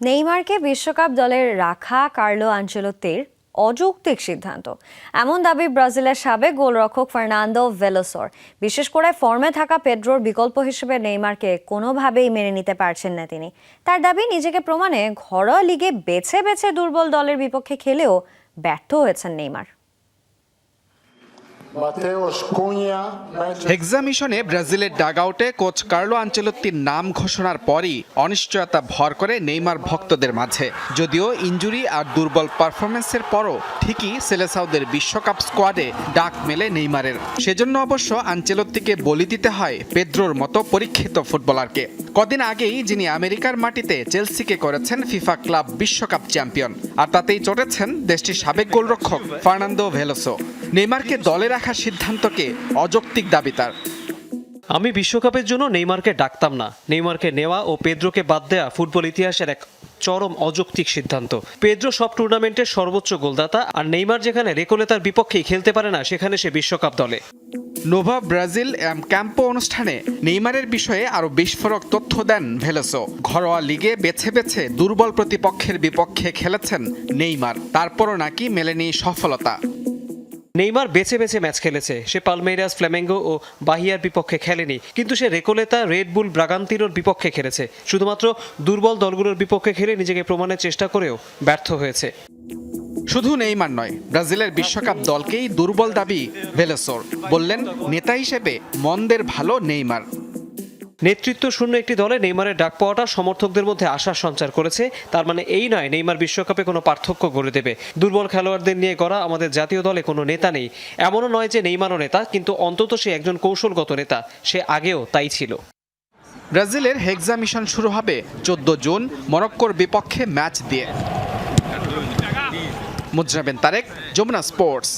নেইমারকে বিশ্বকাপ দলে রাখা কার্লো আনচেলোত্তির অযৌক্তিক সিদ্ধান্ত, এমন দাবি ব্রাজিলের সাবেক গোলরক্ষক ফার্নান্দো ভেলোসোর। বিশেষ করে ফর্মে থাকা পেড্রোর বিকল্প হিসেবে নেইমারকে কোনোভাবেই মেনে নিতে পারছেন না তিনি। তার দাবি, নিজেকে প্রমাণে ঘরোয়া লিগে বেছে বেছে দুর্বল দলের বিপক্ষে খেলেও ব্যর্থ হয়েছেন নেইমার। হেক্সা মিশনে ব্রাজিলের ডাগআউটে কোচ কার্লো আনচেলোত্তির নাম ঘোষণার পরই অনিশ্চয়তা ভর করে নেইমার ভক্তদের মাঝে। যদিও ইনজুরি আর দুর্বল পারফরমেন্সের পরও ঠিকই সেলেসাওদের বিশ্বকাপ স্কোয়াডে ডাক মেলে নেইমারের। সেজন্য অবশ্য আনচেলোত্তিকে বলি দিতে হয় পেদ্রোর মতো পরীক্ষিত ফুটবলারকে। কদিন আগেই যিনি আমেরিকার মাটিতে চেলসিকে করেছেন ফিফা ক্লাব বিশ্বকাপ চ্যাম্পিয়ন, আর তাতেই চটেছেন দেশটির সাবেক গোলরক্ষক ফার্নান্দো ভেলোসো। নেইমারকে দলে রাখার সিদ্ধান্তকে অযৌক্তিক দাবি তার। আমি বিশ্বকাপের জন্য নেইমারকে ডাকতাম না। নেইমারকে নেওয়া ও পেদ্রোকে বাদ দেয়া ফুটবল ইতিহাসের এক চরম অযৌক্তিক সিদ্ধান্ত। পেদ্রো সব টুর্নামেন্টের সর্বোচ্চ গোলদাতা, আর নেইমার যেখানে রেকোলেতার বিপক্ষেই খেলতে পারে না সেখানে সে বিশ্বকাপ দলে। নোভা ব্রাজিল ক্যাম্পো অনুষ্ঠানে নেইমারের বিষয়ে আরও বিস্ফোরক তথ্য দেন ভেলোসো। ঘরোয়া লিগে বেছে বেছে দুর্বল প্রতিপক্ষের বিপক্ষে খেলেছেন নেইমার, তারপরও নাকি মেলেনি সফলতা। নেইমার বেছে বেছে ম্যাচ খেলেছে। সে পালমেইরাস, ফ্ল্যামেঙ্গো ও বাহিয়ার বিপক্ষে খেলেনি, কিন্তু সে রেকোলেতা, রেড বুল ব্রাগান্তিনোর বিপক্ষে খেলেছে। শুধুমাত্র দুর্বল দলগুলোর বিপক্ষে খেলে নিজেকে প্রমাণের চেষ্টা করেও ব্যর্থ হয়েছে। শুধু নেইমার নয়, ব্রাজিলের বিশ্বকাপ দলকেই দুর্বল দাবি ভেলোসোর। বললেন, নেতা হিসেবে মন্দের ভালো নেইমার। নেতৃত্ব শূন্য একটি দলে নেইমারের ডাক পাওয়াটা সমর্থকদের মধ্যে আশার সঞ্চার করেছে। তার মানে এই নয় নেইমার বিশ্বকাপে কোনো পার্থক্য গড়ে দেবে। দুর্বল খেলোয়াড়দের নিয়ে গড়া আমাদের জাতীয় দলে কোনো নেতা নেই। এমনও নয় যে নেইমারও নেতা, কিন্তু অন্তত সে একজন কৌশলগত নেতা। সে আগেও তাই ছিল। ব্রাজিলের হেক্সা মিশন শুরু হবে 14 জুন মরক্কোর বিপক্ষে ম্যাচ দিয়ে। মুজরাবেন তারেক, যমুনা স্পোর্টস।